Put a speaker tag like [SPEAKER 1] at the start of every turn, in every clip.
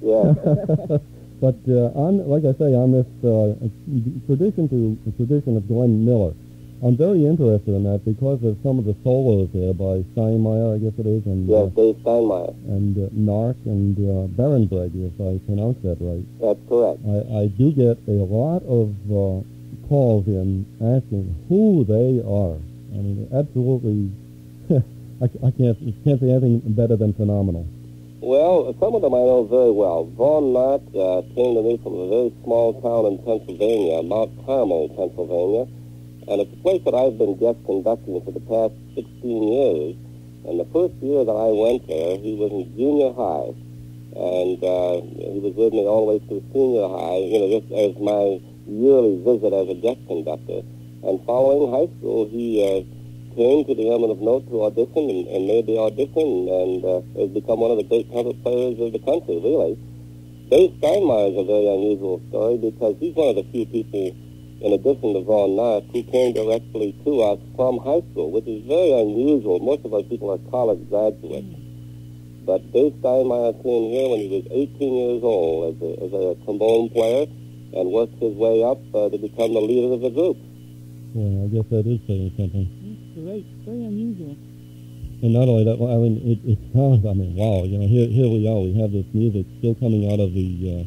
[SPEAKER 1] Yeah.
[SPEAKER 2] But like I say, on this tradition of Glenn Miller, I'm very interested in that because of some of the solos there by Steinmeier, I guess it is, and
[SPEAKER 1] Yes, Dave Steinmeier.
[SPEAKER 2] and Nark and Barenbreg, if I pronounce that right.
[SPEAKER 1] That's correct.
[SPEAKER 2] I do get a lot of calls in asking who they are. I mean, absolutely, I can't say anything better than phenomenal.
[SPEAKER 1] Well, some of them I know very well. Vaughn Knott came to me from a very small town in Pennsylvania, Mount Carmel, Pennsylvania. And it's a place that I've been guest conducting for the past 16 years. And the first year that I went there, he was in junior high. And he was with me all the way through senior high, just as my yearly visit as a guest conductor. And following high school, he came to the Airmen of Note to audition and made the audition and has become one of the great trumpet players of the country, really. Dave Steinmeier is a very unusual story because he's one of the few people, in addition to Vaughn Knott, who came directly to us from high school, which is very unusual. Most of our people are college graduates. But Dave Steinmeier came here when he was 18 years old as a trombone player and worked his way up to become the leader of the group.
[SPEAKER 2] Well, I guess that is saying something.
[SPEAKER 3] That's great. Very unusual.
[SPEAKER 2] And not only that, I mean, it sounds, wow, here we are. We have this music still coming out of the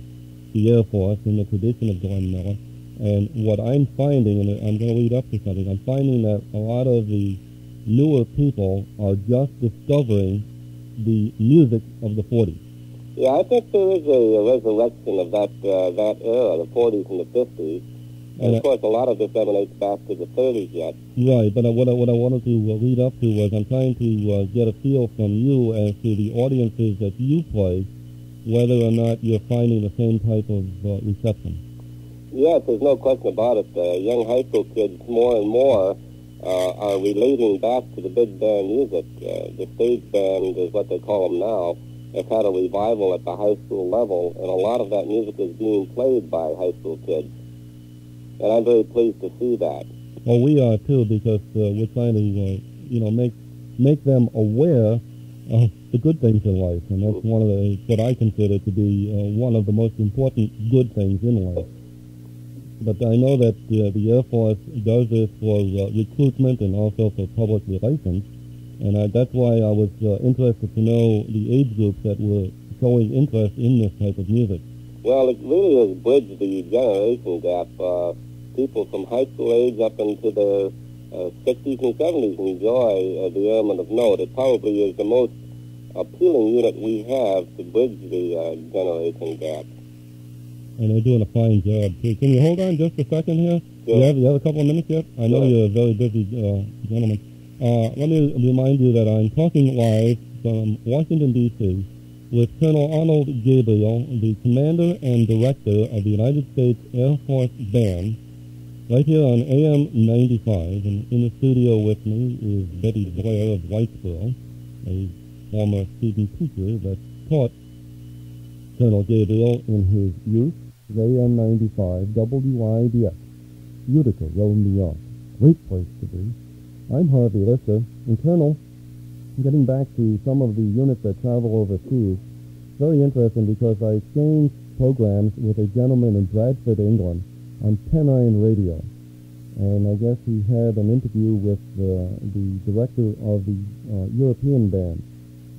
[SPEAKER 2] Air Force in the tradition of Glenn Miller. And what I'm finding, and I'm going to lead up to something, I'm finding that a lot of the newer people are just discovering the music of the 40s.
[SPEAKER 1] Yeah, I think there is a resurrection of that era, the 40s and the 50s. And, of course, a lot of this emanates back to the 30s yet.
[SPEAKER 2] Right, but what I wanted to lead up to was I'm trying to get a feel from you as to the audiences that you play, whether or not you're finding the same type of reception.
[SPEAKER 1] Yes, there's no question about it. Young high school kids more and more are relating back to the big band music. The stage band is what they call them now. They've had a revival at the high school level, and a lot of that music is being played by high school kids. And I'm very pleased to see that.
[SPEAKER 2] Well, we are too, because we're trying to, make them aware of the good things in life, and that's one of what I consider to be one of the most important good things in life. But I know that the Air Force does this for recruitment and also for public relations, and that's why I was interested to know the age groups that were showing interest in this type of music.
[SPEAKER 1] Well, it really has bridged the generation gap. People from high school age up into the 60s and 70s enjoy the Airmen of Note. It probably is the most appealing unit we have to bridge the generation gap.
[SPEAKER 2] And they're doing a fine job, too. Can you hold on just a second here?
[SPEAKER 1] Sure.
[SPEAKER 2] You have a couple of minutes yet? I know you're a very busy gentleman. Let me remind you that I'm talking live from Washington, D.C., with Colonel Arnold Gabriel, the commander and director of the United States Air Force Band, right here on AM 95. And in the studio with me is Betty Blair of Whitesboro, a former student teacher that taught Colonel Gabriel in his youth. AM 95, WIBS, Utica, Rome, New York. Great place to be. I'm Harvey Lisker, and Colonel, getting back to some of the units that travel overseas, very interesting because I exchanged programs with a gentleman in Bradford, England, on Pennine Radio. And I guess he had an interview with the director of the European band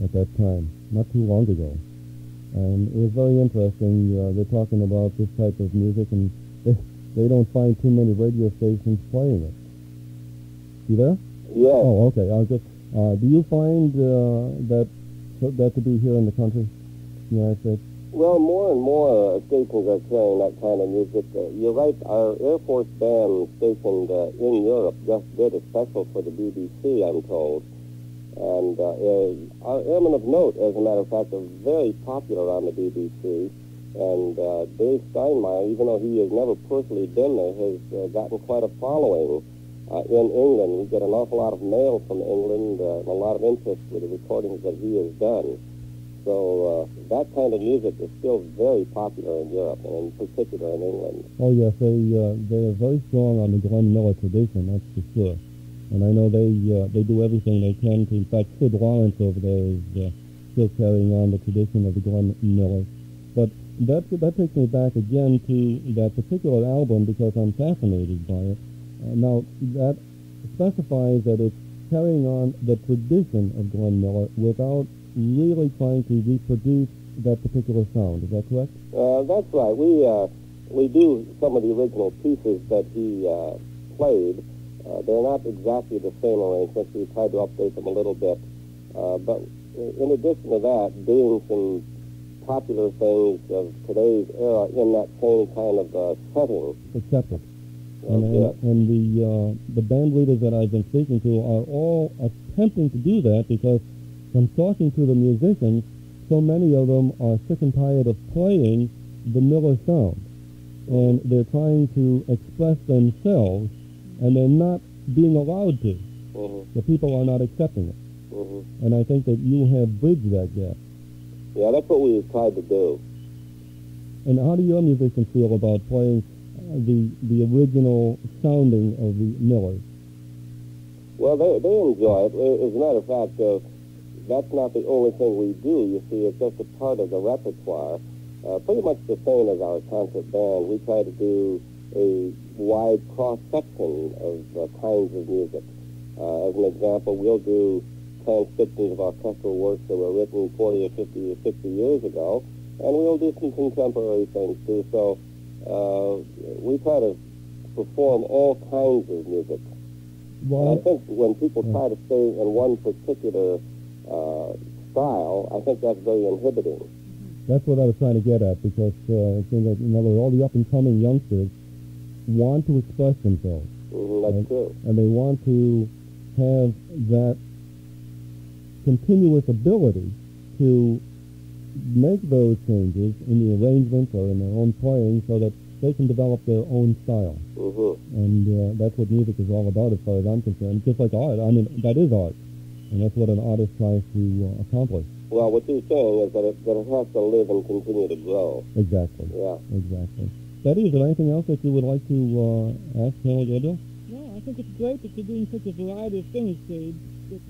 [SPEAKER 2] at that time, not too long ago. And it was very interesting. They're talking about this type of music, and they don't find too many radio stations playing it. You there?
[SPEAKER 1] Yes.
[SPEAKER 2] Oh, okay. I was just, do you find that to be here in the country, United States?
[SPEAKER 1] Well, more and more stations are carrying that kind of music. You're right. Our Air Force band stationed in Europe just did a special for the BBC, I'm told. And our Airmen of Note, as a matter of fact, are very popular on the BBC. And Dave Steinmeier, even though he has never personally been there, has gotten quite a following in England. We get an awful lot of mail from England and a lot of interest with the recordings that he has done. So that kind of music is still very popular in Europe, and in particular in England.
[SPEAKER 2] Oh, yes. They are very strong on the Glenn Miller tradition, that's for sure. And I know they do everything they can to. In fact, Sid Lawrence over there is still carrying on the tradition of the Glenn Miller. But that takes me back again to that particular album because I'm fascinated by it. Now, that specifies that it's carrying on the tradition of Glenn Miller without really trying to reproduce that particular sound. Is that correct?
[SPEAKER 1] That's right. We do some of the original pieces that he played. They're not exactly the same arrangements. We tried to update them a little bit. But in addition to that, doing some popular things of today's era in that same kind of setting.
[SPEAKER 2] Accepted. And the band leaders that I've been speaking to are all attempting to do that because from talking to the musicians, so many of them are sick and tired of playing the Miller sound. And they're trying to express themselves, and they're not being allowed to. The people are not accepting it. And I think that you have bridged that gap.
[SPEAKER 1] Yeah, that's what we've tried to do.
[SPEAKER 2] And how do your musicians feel about playing the original sounding of the Millers?
[SPEAKER 1] Well, they enjoy it. As a matter of fact, that's not the only thing we do. You see, it's just a part of the repertoire. Pretty much the same as our concert band. We try to do a wide cross-section of kinds of music. As an example, we'll do transcriptions of orchestral works that were written 40 or 50 or 60 years ago, and we'll do some contemporary things too. So we try to perform all kinds of music. Well, I think when people try to stay in one particular style, I think that's very inhibiting.
[SPEAKER 2] That's what I was trying to get at, because it seems that, in other words, all the up-and-coming youngsters want to express themselves.
[SPEAKER 1] That's true.
[SPEAKER 2] And they want to have that continuous ability to make those changes in the arrangements or in their own playing so that they can develop their own style. And that's what music is all about as far as I'm concerned. Just like art. I mean, that is art. And that's what an artist tries to accomplish.
[SPEAKER 1] Well, what you're saying is that it has to live and continue to grow.
[SPEAKER 2] Exactly.
[SPEAKER 1] Yeah.
[SPEAKER 2] Exactly. Betty, is there anything else that you would like to ask Arnold Gabriel?
[SPEAKER 3] No, I think it's great that you're doing such a variety of things, Dave.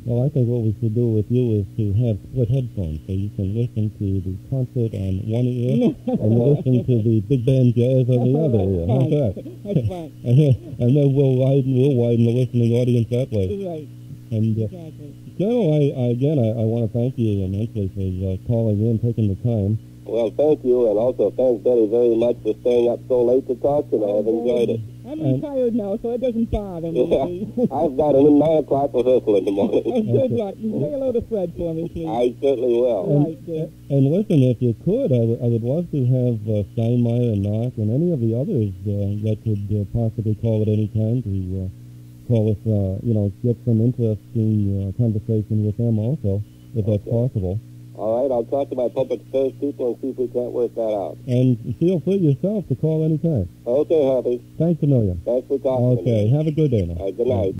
[SPEAKER 2] Well, I think what we should do with you is to have split headphones so you can listen to the concert on one ear and listen to the big band jazz on the other ear. How's that?
[SPEAKER 3] That's fine.
[SPEAKER 2] and then we'll widen the listening audience that way.
[SPEAKER 3] Right.
[SPEAKER 2] And
[SPEAKER 3] Exactly.
[SPEAKER 2] General, I want to thank you immensely for calling in, taking the time.
[SPEAKER 1] Well, thank you, and also thanks Betty very much for staying up so late to talk tonight. I've enjoyed it.
[SPEAKER 3] I'm retired now, so it doesn't bother me.
[SPEAKER 1] Yeah, I've got an 9 o'clock rehearsal in the morning.
[SPEAKER 3] Good luck. You say hello to Fred for me, please.
[SPEAKER 1] I certainly will.
[SPEAKER 3] Right, dear.
[SPEAKER 2] And listen, if you could, I would love to have Steinmeier and Knock and any of the others that could possibly call at any time to call us, get some interesting conversation with them also, if that's possible.
[SPEAKER 1] All right, I'll talk to my Puppet Affairs people and see if we can't work that out.
[SPEAKER 2] And feel free yourself to call anytime.
[SPEAKER 1] Okay, Harvey.
[SPEAKER 2] Thanks a million.
[SPEAKER 1] Thanks for talking to me.
[SPEAKER 2] Okay, have a good day now.
[SPEAKER 1] Good night.